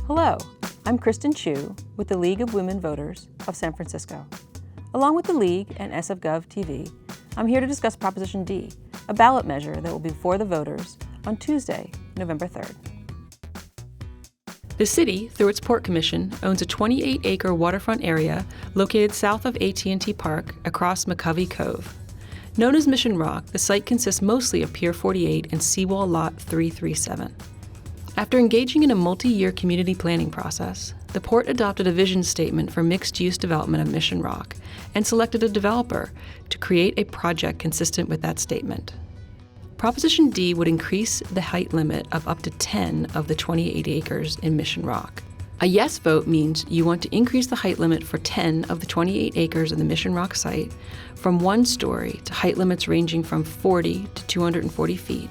Hello, I'm Kristen Chu with the League of Women Voters of San Francisco. Along with the League and SFGov TV, I'm here to discuss Proposition D, a ballot measure that will be before the voters on Tuesday, November 3rd. The city, through its Port Commission, owns a 28-acre waterfront area located south of AT&T Park across McCovey Cove. Known as Mission Rock, the site consists mostly of Pier 48 and Seawall Lot 337. After engaging in a multi-year community planning process, the Port adopted a vision statement for mixed-use development of Mission Rock and selected a developer to create a project consistent with that statement. Proposition D would increase the height limit of up to 10 of the 28 acres in Mission Rock. A yes vote means you want to increase the height limit for 10 of the 28 acres in the Mission Rock site from 1 story to height limits ranging from 40 to 240 feet,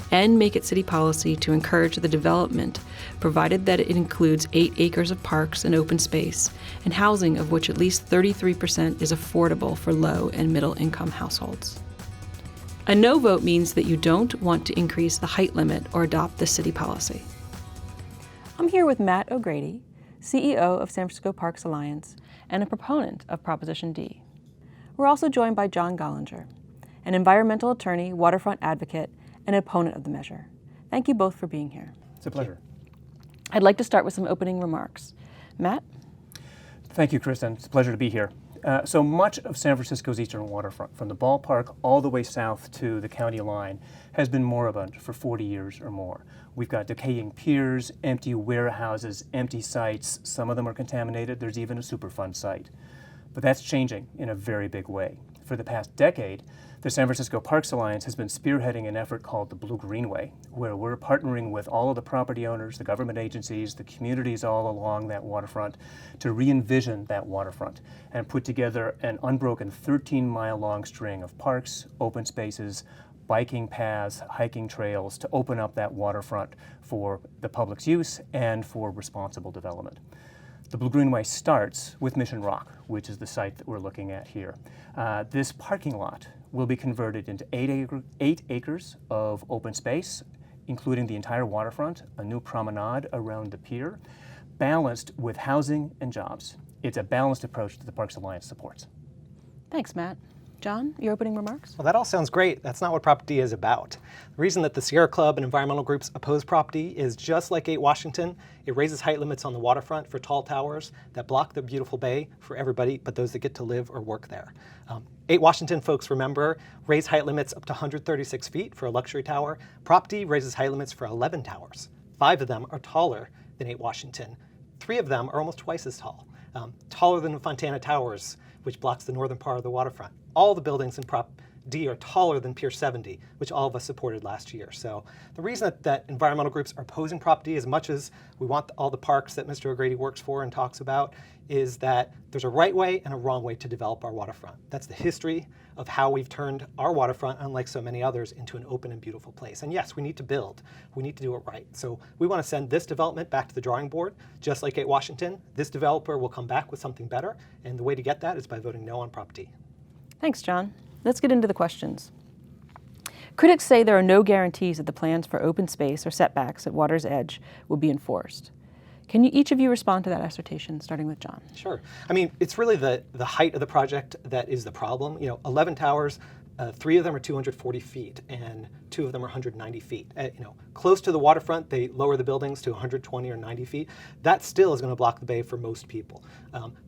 and make it city policy to encourage the development, provided that it includes 8 acres of parks and open space, and housing of which at least 33% is affordable for low and middle income households. A no vote means that you don't want to increase the height limit or adopt the city policy. I'm here with Matt O'Grady, CEO of San Francisco Parks Alliance and a proponent of Proposition D. We're also joined by John Gollinger, an environmental attorney, waterfront advocate, and an opponent of the measure. Thank you both for being here. It's a pleasure. I'd like to start with some opening remarks. Matt? Thank you, Kristen. It's a pleasure to be here. So much of San Francisco's eastern waterfront, from the ballpark all the way south to the county line, has been moribund for 40 years or more. We've got decaying piers, empty warehouses, empty sites. Some of them are contaminated. There's even a Superfund site. But that's changing in a very big way. For the past decade, the San Francisco Parks Alliance has been spearheading an effort called the Blue Greenway, where we're partnering with all of the property owners, the government agencies, the communities all along that waterfront to re-envision that waterfront and put together an unbroken 13-mile-long string of parks, open spaces, biking paths, hiking trails to open up that waterfront for the public's use and for responsible development. The Blue Greenway starts with Mission Rock, which is the site that we're looking at here. This parking lot will be converted into 8 acres of open space, including the entire waterfront, a new promenade around the pier, balanced with housing and jobs. It's a balanced approach that the Parks Alliance supports. Thanks, Matt. John, your opening remarks? Well, that all sounds great. That's not what Prop D is about. The reason that the Sierra Club and environmental groups oppose Prop D is just like 8 Washington, it raises height limits on the waterfront for tall towers that block the beautiful bay for everybody but those that get to live or work there. 8 Washington folks, remember, raise height limits up to 136 feet for a luxury tower. Prop D raises height limits for 11 towers. 5 of them are taller than 8 Washington. 3 of them are almost twice as tall, taller than the Fontana Towers, which blocks the northern part of the waterfront. All the buildings in Prop D are taller than Pier 70, which all of us supported last year. So the reason that environmental groups are opposing Prop D, as much as we want all the parks that Mr. O'Grady works for and talks about, is that there's a right way and a wrong way to develop our waterfront. That's the history of how we've turned our waterfront, unlike so many others, into an open and beautiful place. And yes, we need to build. We need to do it right. So we want to send this development back to the drawing board, just like 8 Washington. This developer will come back with something better, and the way to get that is by voting no on Prop D. Thanks, John. Let's get into the questions. Critics say there are no guarantees that the plans for open space or setbacks at water's edge will be enforced. Can you each of you respond to that assertion, starting with John? Sure. I mean, it's really the height of the project that is the problem. 11 towers, 3 of them are 240 feet, and 2 of them are 190 feet. Close to the waterfront, they lower the buildings to 120 or 90 feet. That still is going to block the bay for most people.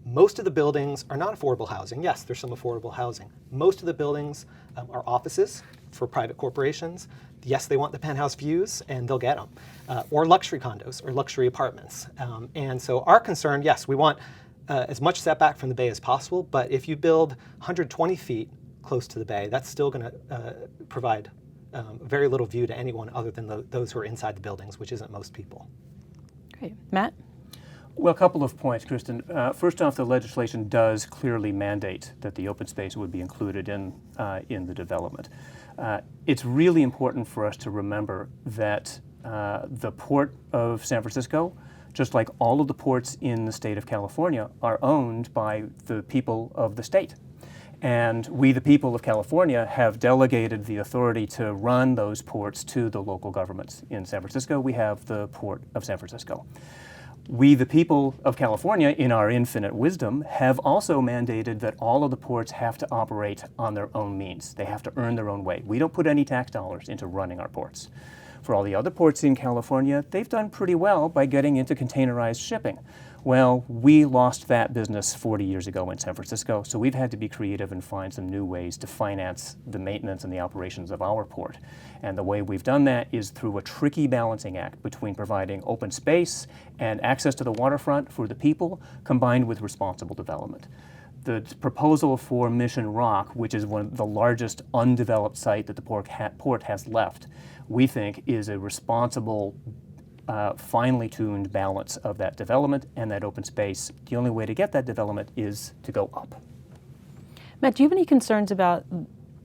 Most of the buildings are not affordable housing. Yes, there's some affordable housing. Most of the buildings are offices for private corporations. Yes, they want the penthouse views, and they'll get them. Or luxury condos or luxury apartments. And so our concern, yes, we want as much setback from the bay as possible, but if you build 120 feet close to the bay, that's still going to provide very little view to anyone other than those who are inside the buildings, which isn't most people. Great. Matt? Well, a couple of points, Kristen. First off, the legislation does clearly mandate that the open space would be included in the development. It's really important for us to remember that the Port of San Francisco, just like all of the ports in the state of California, are owned by the people of the state. And we, the people of California, have delegated the authority to run those ports to the local governments. In San Francisco, we have the Port of San Francisco. We, the people of California, in our infinite wisdom, have also mandated that all of the ports have to operate on their own means. They have to earn their own way. We don't put any tax dollars into running our ports. For all the other ports in California, they've done pretty well by getting into containerized shipping. Well, we lost that business 40 years ago in San Francisco, so we've had to be creative and find some new ways to finance the maintenance and the operations of our port. And the way we've done that is through a tricky balancing act between providing open space and access to the waterfront for the people, combined with responsible development. The proposal for Mission Rock, which is one of the largest undeveloped site that the port has left, we think is a responsible, finely tuned balance of that development and that open space. The only way to get that development is to go up. Matt, do you have any concerns about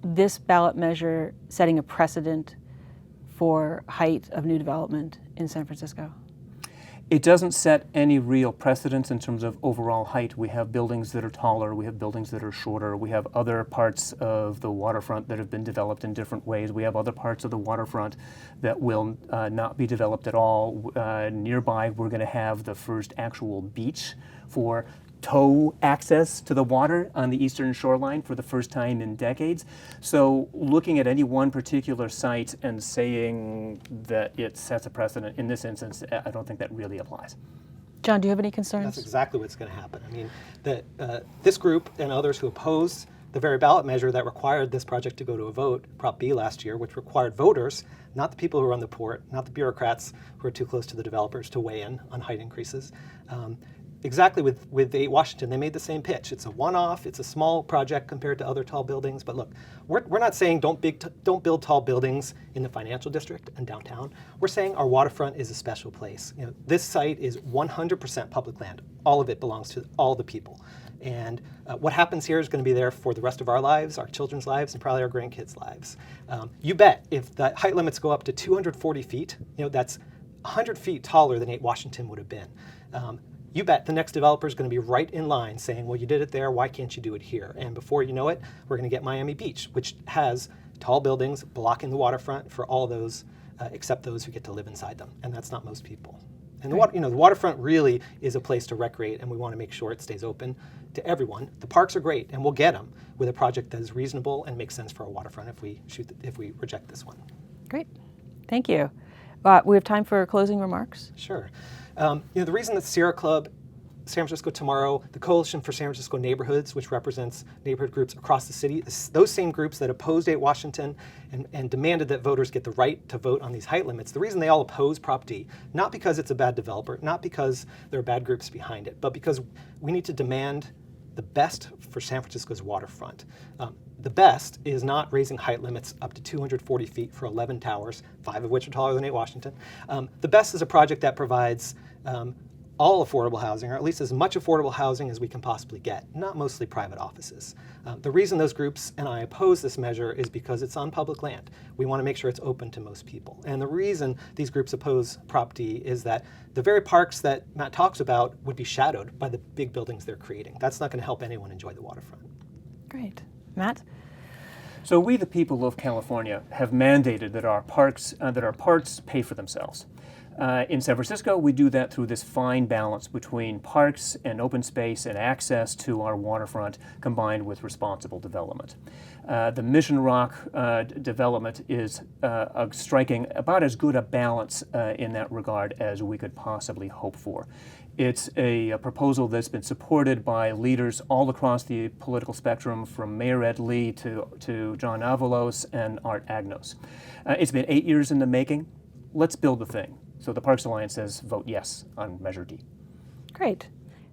this ballot measure setting a precedent for height of new development in San Francisco? It doesn't set any real precedents in terms of overall height. We have buildings that are taller, we have buildings that are shorter, we have other parts of the waterfront that have been developed in different ways. We have other parts of the waterfront that will not be developed at all. Nearby, we're going to have the first actual beach for tow access to the water on the eastern shoreline for the first time in decades. So looking at any one particular site and saying that it sets a precedent in this instance, I don't think that really applies. John, do you have any concerns? That's exactly what's going to happen. I mean, this group and others who opposed the very ballot measure that required this project to go to a vote, Prop B last year, which required voters, not the people who run the port, not the bureaucrats who are too close to the developers to weigh in on height increases. Exactly with 8 Washington, they made the same pitch. It's a one-off, it's a small project compared to other tall buildings, but look, we're not saying don't build tall buildings in the financial district and downtown. We're saying our waterfront is a special place. You know, this site is 100% public land. All of it belongs to all the people. And what happens here is going to be there for the rest of our lives, our children's lives, and probably our grandkids' lives. You bet, if the height limits go up to 240 feet, you know, that's 100 feet taller than 8 Washington would have been. You bet the next developer is going to be right in line saying, well, you did it there, why can't you do it here? And before you know it, we're going to get Miami Beach, which has tall buildings blocking the waterfront for all those, except those who get to live inside them. And that's not most people. And the waterfront really is a place to recreate, and we want to make sure it stays open to everyone. The parks are great, and we'll get them with a project that is reasonable and makes sense for our waterfront if we reject this one. Great. Thank you. We have time for closing remarks. Sure. The reason that Sierra Club, San Francisco Tomorrow, the Coalition for San Francisco Neighborhoods, which represents neighborhood groups across the city, those same groups that opposed 8 Washington and demanded that voters get the right to vote on these height limits, the reason they all oppose Prop D, not because it's a bad developer, not because there are bad groups behind it, but because we need to demand the best for San Francisco's waterfront. The best is not raising height limits up to 240 feet for 11 towers, 5 of which are taller than 8 Washington. The best is a project that provides all affordable housing, or at least as much affordable housing as we can possibly get, not mostly private offices. The reason those groups and I oppose this measure is because it's on public land. We want to make sure it's open to most people. And the reason these groups oppose Prop D is that the very parks that Matt talks about would be shadowed by the big buildings they're creating. That's not going to help anyone enjoy the waterfront. Great. Matt? So we, the people of California, have mandated that our parks pay for themselves. In San Francisco, we do that through this fine balance between parks and open space and access to our waterfront combined with responsible development. The Mission Rock development is striking about as good a balance in that regard as we could possibly hope for. It's a proposal that's been supported by leaders all across the political spectrum, from Mayor Ed Lee to John Avalos and Art Agnos. It's been 8 years in the making. Let's build the thing. So the Parks Alliance says vote yes on Measure D. Great.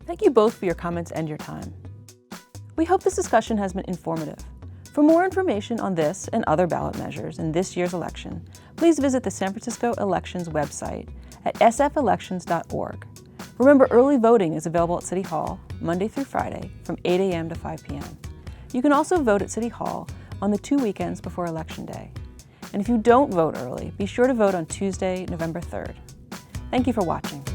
Thank you both for your comments and your time. We hope this discussion has been informative. For more information on this and other ballot measures in this year's election, please visit the San Francisco Elections website at sfelections.org. Remember, early voting is available at City Hall Monday through Friday from 8 a.m. to 5 p.m. You can also vote at City Hall on the 2 weekends before Election Day. And if you don't vote early, be sure to vote on Tuesday, November 3rd. Thank you for watching.